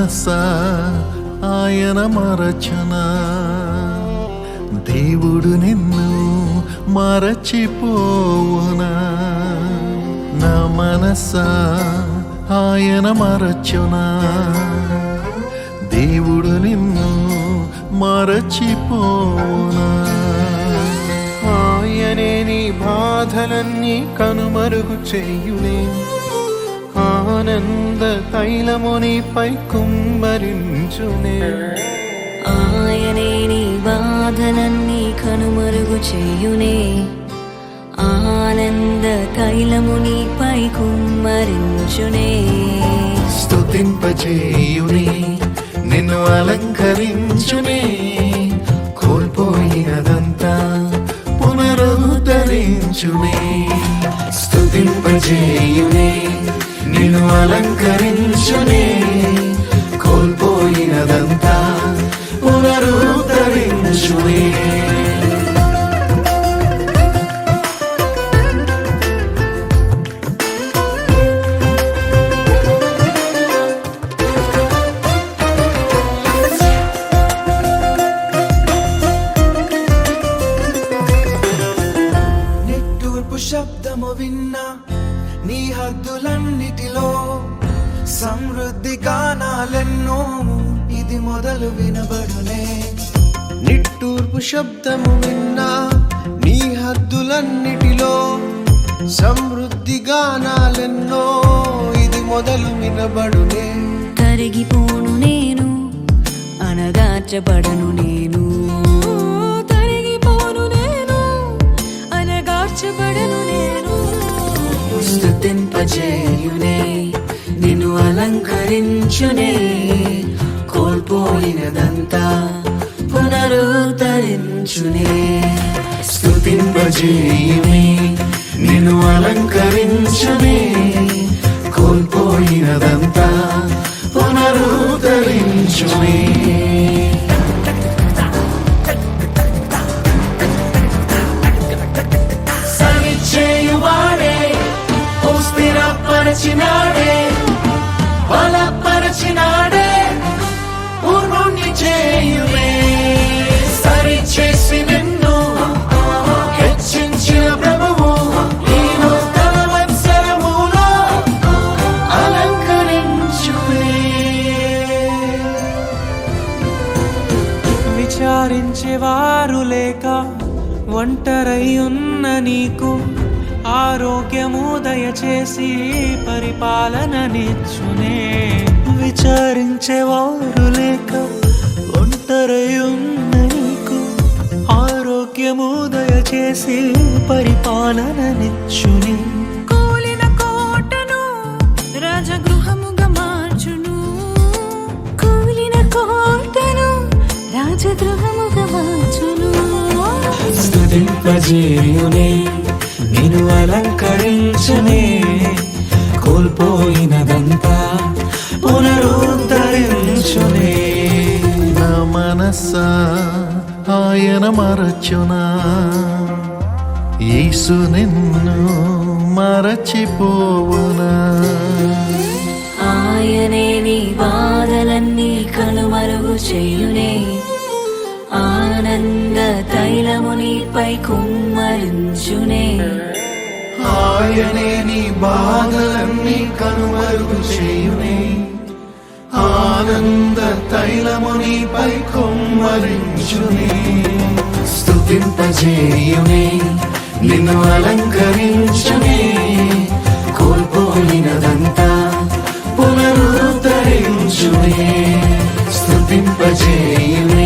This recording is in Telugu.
మనసా ఆయన మరచునా, దేవుడు నిన్ను మరచిపోవునా. నా మనసా ఆయన మరచునా, దేవుడు నిన్ను మరచిపోవునా. ఆయనే నీ బాధలన్నీ కనుమరుగు చేయునే, ఆనంద తైలము నీపై కుమ్మరించునే. ఆయనే నీ బాధలన్నీ కనుమరుగు చేయునే, ఆనంద తైలము నీపై కుమ్మరించునే. స్తుతింపజేయునే, నిన్ను అలంకరించునే, కోల్పోయినదంతా పునరుద్ధరించునే. స్తుతింపజేయునే, నిన్ను అలంకరించునే, కోల్పోయినదంతా పునరుద్ధరించునే. శబ్దము విన్నా నీ హద్దులన్నిటిలో, సమృద్ధి గానాలెన్నో ఇది మొదలు వినబడునే. నిట్టూర్పు శబ్దము విన్నా నీ హద్దులన్నిటిలో, సమృద్ధి గానాలెన్నో ఇది మొదలు వినబడునే. తరిగిపోను నేను, అనగార్చబడను నేను, తరిగిపోను నేను, అనగార్చబడను నేను. స్తుతింపజేయునే, నిన్ను అలంకరించునే, కోల్పోయినదంతా పునరుద్ధరించునే. స్తుతింపజేయునే, నిన్ను అలంకరించునే, కోల్పోయినదంతా పునరుద్ధరించునే. సరిచేయువాడే, స్థిరపరచినాడే, బలపరచినాడే, పూర్ణుణ్ణి చేయునే. సరిచేసి నిన్ను హెచ్చించిన ప్రభువు, ఈ నూతన వత్సరములో అలంకరించునే. విచారించేవారు లేక ఒంటరై ఉన్న నీకు ఆరోగ్యము దయచేసి పరిపాలననిచ్చునే. విచారించేవారు లేక ఒంటరై ఉన్న నీకు ఆరోగ్యము దయచేసి పరిపాలననిచ్చునే. కూలిన కోటను రాజగృహముగా మార్చును, కూలిన కోటను రాజగృహముగా మార్చును. స్తుతింపజేయునే, నిన్ను అలంకరించునే, కోల్పోయినదంతా పునరుద్ధరించునే. నా మనసా ఆయన మరచునా, యేసు నిన్ను మరచిపోవునా. ఆయనే నీ బాధలన్నీ కనుమరుగు చేయునే, ఆనంద తైలము నీపై కుమ్మరించునే. ఆయనే నీ బాధలన్నీ కనుమరుగు చేయునే, ఆనంద తైలము నీపై కుమ్మరించునే. స్తుతింపజేయునే, నిన్ను అలంకరించునే, కోల్పోయినదంతా పునరుద్ధరించునే. స్తుతింపజేయునే,